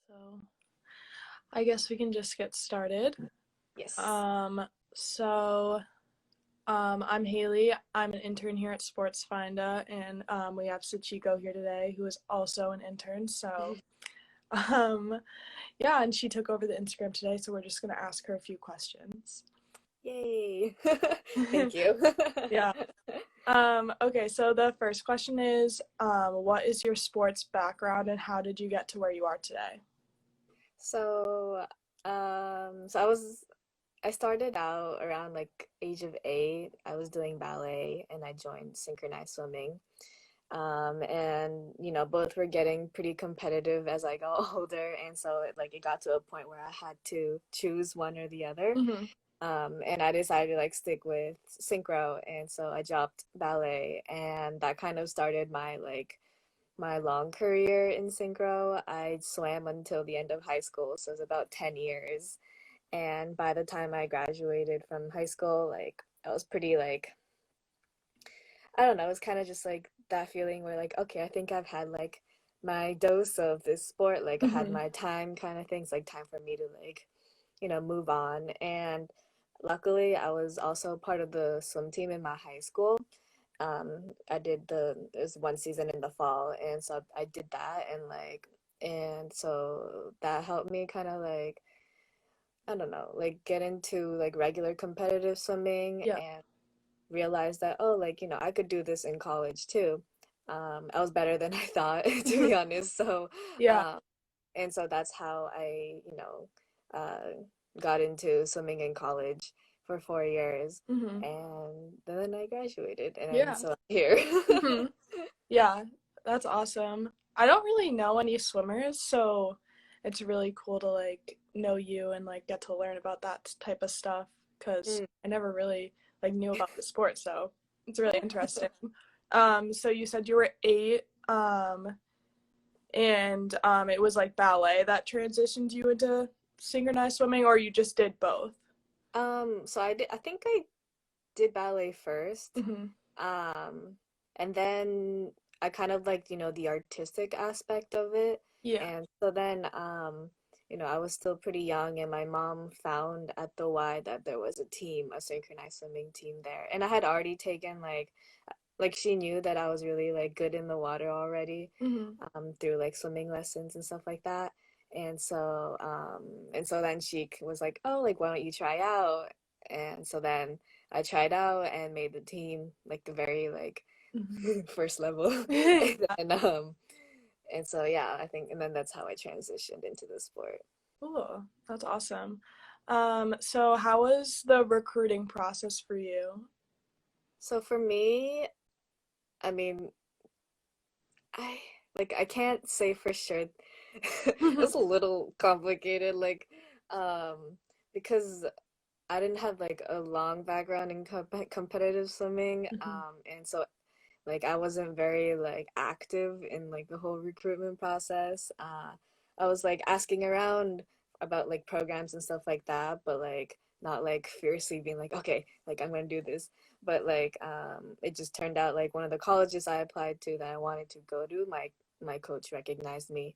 So I guess we can just get started. Yes. Um, so I'm Haley. I'm an intern here at Sports Finda, and we have Sachiko here today, who is also an intern. Um, yeah, and she took over the Instagram today, so we're just gonna ask her a few questions. Yay. Thank you. Yeah. Okay, so the first question is, what is your sports background, and how did you get to where you are today? So, so I started out around like age of 8. I was doing ballet and I joined synchronized swimming. And both were getting pretty competitive as I got older, and so it got to a point where I had to choose one or the other. Mm-hmm. And I decided to like stick with synchro, and so I dropped ballet, and that kind of started my long career in synchro. I swam until the end of high school, so it was about 10 years. And by the time I graduated from high school, like I was pretty like I don't know, it was kind of just like that feeling where like okay, I think I've had like my dose of this sport, like I had Mm-hmm. my time kind of things, like time for me to like move on. And luckily, I was also part of the swim team in my high school. I did there's one season in the fall, and so I did that, and so that helped me kind of like, I don't know, like get into like regular competitive swimming Yeah. and realize that, oh, like, I could do this in college too. I was better than I thought, to be honest. So, Yeah. um, and so that's how I, got into swimming in college for 4 years. Mm-hmm. And then I graduated, and Yeah. so I'm here. Mm-hmm. Yeah, that's awesome. I don't really know any swimmers, so it's really cool to like know you and like get to learn about that type of stuff because Mm. I never really like knew about the sport, so it's really interesting. So you said you were 8, and it was like ballet that transitioned you into synchronized swimming, or you just did both? So I think I did ballet first. Mm-hmm. Um, and then I kind of liked, the artistic aspect of it. Yeah. And so then, I was still pretty young, and my mom found at the Y that there was a team, a synchronized swimming team there. And I had already taken like she knew that I was really like good in the water already, Mm-hmm. through like swimming lessons and stuff like that. And so then she was like, oh, like why don't you try out? And so then I tried out and made the team, like the very like first level. Mm-hmm. And so yeah, I think, and then that's how I transitioned into the sport. Cool. That's awesome. So how was the recruiting process for you? So for me, I mean, I I can't say for sure. It's a little complicated, um, because I didn't have like a long background in competitive swimming, Mhm. and so like I wasn't very like active in like the whole recruitment process. I was like asking around about like programs and stuff like that, but like not like fiercely being like, okay, like I'm gonna do this. But it just turned out like one of the colleges I applied to that I wanted to go to, my coach recognized me,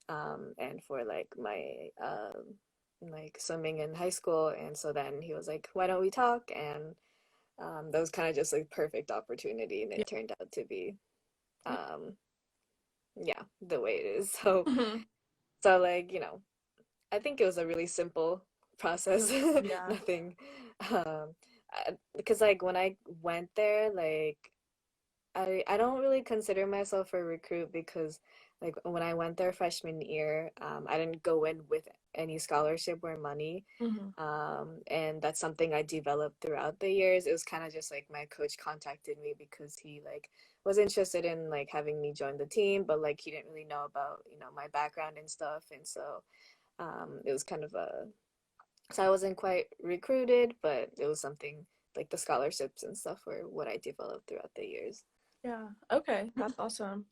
and for like my like swimming in high school, and so then he was like, why don't we talk? And that was kind of just like perfect opportunity, and Yeah. it turned out to be, um, yeah, the way it is. So, Mhm. so I think it was a really simple process. Yeah. Nothing, because like when I went there, like I don't really consider myself a recruit because like when I went there freshman year, I didn't go in with any scholarship or money. Mhm. And that's something I developed throughout the years. It was kind of just like my coach contacted me because he like was interested in like having me join the team, but like he didn't really know about, my background and stuff. And so it was kind of a, so I wasn't quite recruited, but it was something like the scholarships and stuff were what I developed throughout the years. Yeah. Okay, that's awesome.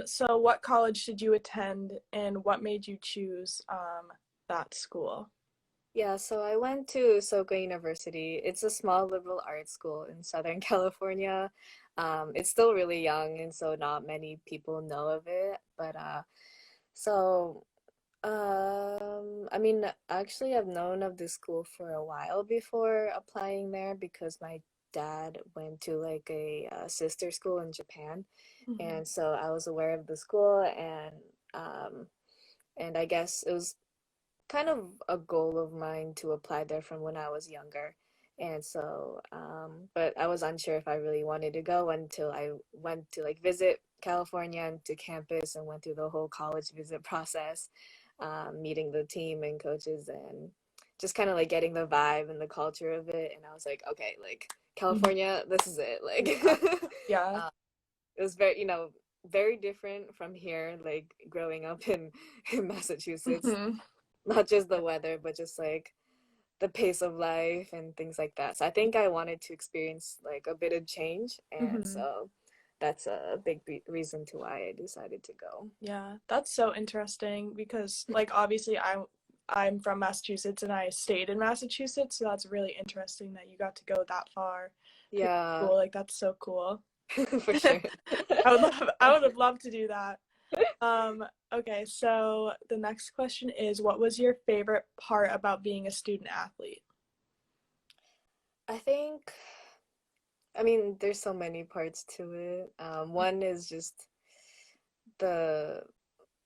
So what college did you attend and what made you choose that school? Yeah, so I went to Soka University. It's a small liberal arts school in Southern California. It's still really young, and so not many people know of it. But so I mean, actually, I've known of this school for a while before applying there because my dad went to like a sister school in Japan, Hmm. and so I was aware of the school, um, and I guess it was kind of a goal of mine to apply there from when I was younger. And so, but I was unsure if I really wanted to go until I went to like visit California and to campus and went through the whole college visit process, meeting the team and coaches and just kind of like getting the vibe and the culture of it. And I was like, okay, like Hmm. California, this is it. Like, Yeah. Yeah. uh, it was very, very different from here, like growing up in Massachusetts, Hmm. not just the weather, but just like the pace of life and things like that. So I think I wanted to experience like a bit of change, and Hmm. so that's a big reason to why I decided to go. Yeah, that's so interesting because like obviously I'm from Massachusetts and I stayed in Massachusetts, so that's really interesting that you got to go that far to Yeah, school. Like that's so cool. for sure. I would have loved to do that. Um, okay, so the next question is what was your favorite part about being a student athlete? I think, I mean, there's so many parts to it. One is just the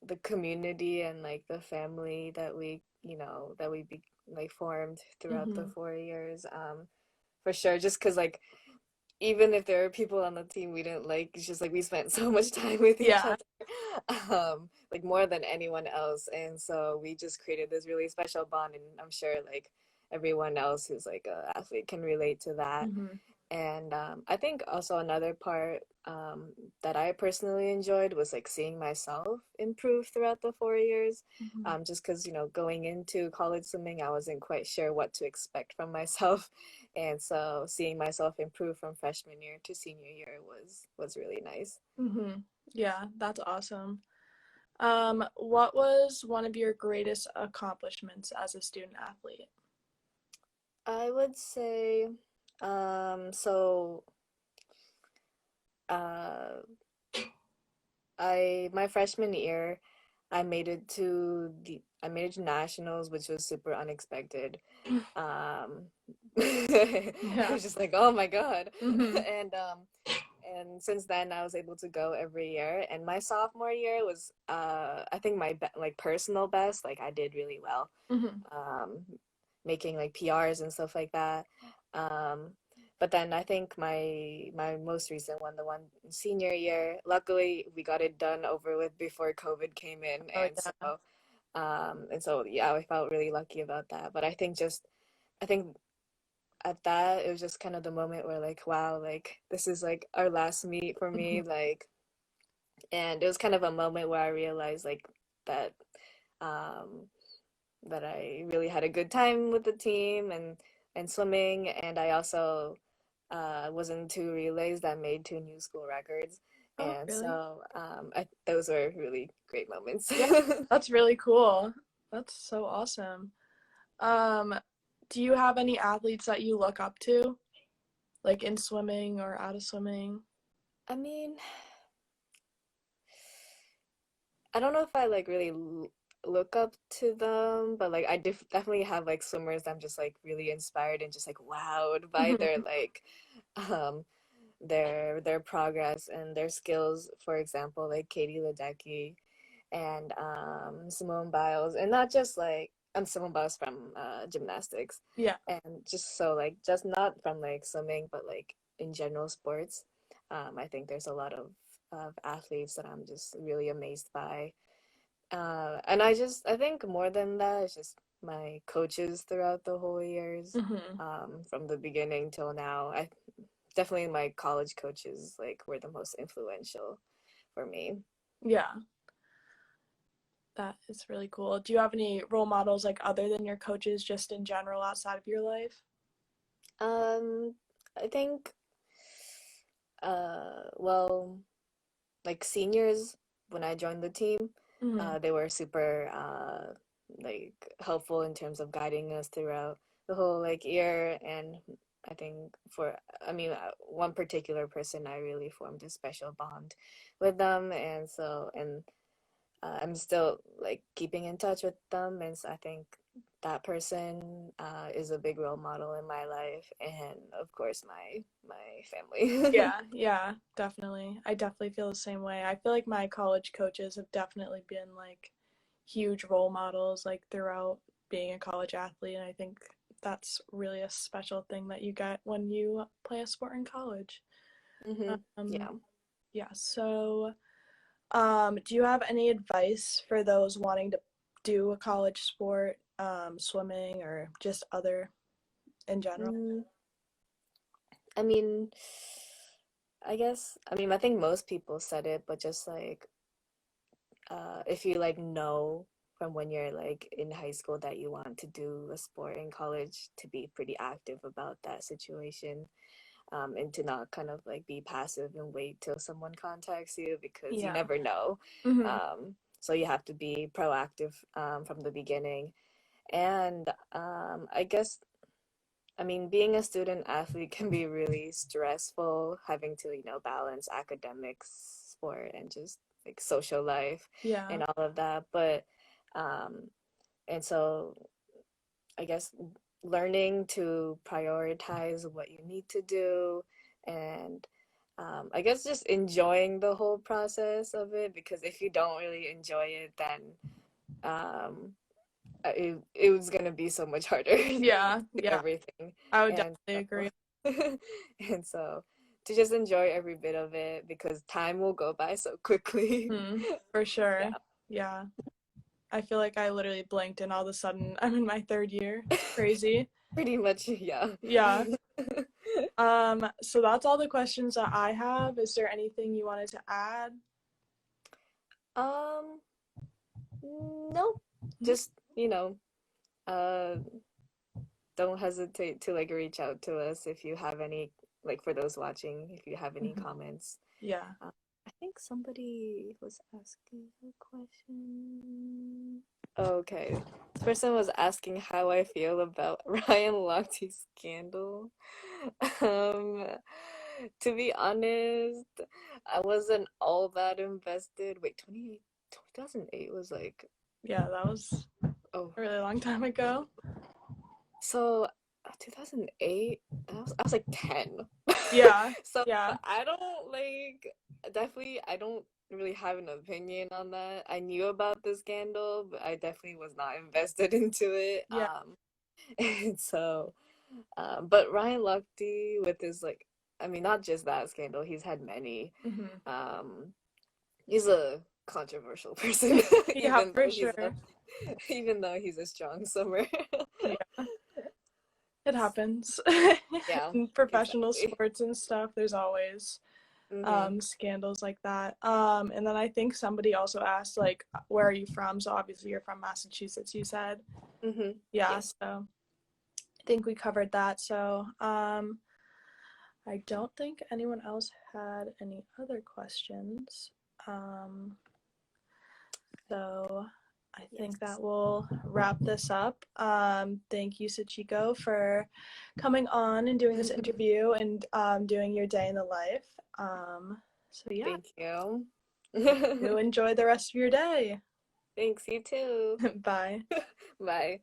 the community and like the family that we like formed throughout the Mm-hmm. 4 years. For sure, just because like even if there are people on the team we didn't like, it's just like we spent so much time with each Yeah. other, like more than anyone else. And so we just created this really special bond. And I'm sure like everyone else who's like a athlete can relate to that. Mm-hmm. And I think also another part that I personally enjoyed was like seeing myself improve throughout the 4 years. Mm-hmm. Just because, going into college swimming, I wasn't quite sure what to expect from myself. And so seeing myself improve from freshman year to senior year was really nice. Mm-hmm. Yeah, that's awesome. What was one of your greatest accomplishments as a student athlete? I would say, so uh, my freshman year, I made it to nationals, which was super unexpected. Um, I Yeah. was just like, oh my God. Mm-hmm. And since then I was able to go every year. And my sophomore year was I think my like personal best. Like I did really well. Mm-hmm. Um, making like PRs and stuff like that. Um, but then I think my most recent one, the one senior year, luckily we got it done over with before COVID came in, Oh yeah. and so yeah, I felt really lucky about that. But I think at that it was just kind of the moment where like wow, like this is like our last meet for Mm-hmm. me, like, and it was kind of a moment where I realized like that um that I really had a good time with the team and swimming, and I also was in two relays that made two new school records, Oh and really? so those were really great moments. Yeah, that's really cool. That's so awesome. Um, do you have any athletes that you look up to, like in swimming or out of swimming? I mean, I don't know if I like really look up to them, but like I definitely have like swimmers that I'm just like really inspired and just like wowed by their Mm-hmm. like um their progress and their skills. For example, like Katie Ledecky and Simone Biles, and not just like Simone Biles from gymnastics, Yeah. and just so like just not from like swimming, but like in general sports. I think there's a lot of athletes that I'm just really amazed by, and I think more than that, it's just my coaches throughout the whole years, Mm-hmm. from the beginning till now. I definitely my college coaches like were the most influential for me. Yeah, that is really cool. Do you have any role models like other than your coaches, just in general outside of your life? Um, I think, well, like seniors when I joined the team, Mm-hmm. they were super like helpful in terms of guiding us throughout the whole like year. And I think I mean, one particular person I really formed a special bond with them, and I'm still like keeping in touch with them, and so I think that person is a big role model in my life, and of course my family. Yeah, yeah, definitely. I definitely feel the same way. I feel like my college coaches have definitely been like huge role models like throughout being a college athlete, and I think that's really a special thing that you get when you play a sport in college. Um, Yeah. yeah, so do you have any advice for those wanting to do a college sport, swimming or just other in general? Mm, I mean, I think most people said it, but just like if you like know from when you're like in high school that you want to do a sport in college, to be pretty active about that situation, and to not kind of like be passive and wait till someone contacts you because you Yeah. never know. Mm-hmm. So you have to be proactive from the beginning. And I guess, I mean, being a student athlete can be really stressful, having to, balance academics, sport, and just like social life Yeah. and all of that. But, um, and so I guess learning to prioritize what you need to do, and I guess just enjoying the whole process of it, because if you don't really enjoy it, then um, it was gonna be so much harder to Yeah. do Yeah. everything. I would And definitely so, agree. and so to just enjoy every bit of it, because time will go by so quickly. For sure. Yeah, Yeah. I feel like I literally blinked and all of a sudden I'm in my third year. It's crazy. pretty much, yeah. Yeah. So that's all the questions that I have. Is there anything you wanted to add? Um, nope. Mhm. Just, uh, don't hesitate to like reach out to us if you have any, like for those watching, if you have any Mhm. comments. Yeah. I think somebody was asking a question. Okay. This person was asking how I feel about Ryan Lochte's scandal. Um, to be honest, I wasn't all that invested. Wait, 2008 was like, Yeah, that was oh, a really long time ago. so 2008, I was like 10. Yeah. So Yeah. I don't like, definitely, I don't really have an opinion on that. I knew about the scandal, but I definitely was not invested into it. Yeah. And so, but Ryan Lochte with his like, I mean, not just that scandal, he's had many. Hmm. Um, he's a controversial person, Yeah, for sure. even though he's a strong swimmer. Yeah. It happens. Yeah, In professional exactly. sports and stuff, there's always Mm-hmm. scandals like that. And then I think somebody also asked like, where are you from? So obviously you're from Massachusetts, you said. Mm-hmm. Yeah, Yes. so I think we covered that. So I don't think anyone else had any other questions. Um, so I think Yes. that will wrap this up. Thank you, Sachiko, for coming on and doing this interview and doing your day in the life. So yeah, Thank you. you enjoy the rest of your day. Thanks, you too. Bye. Bye.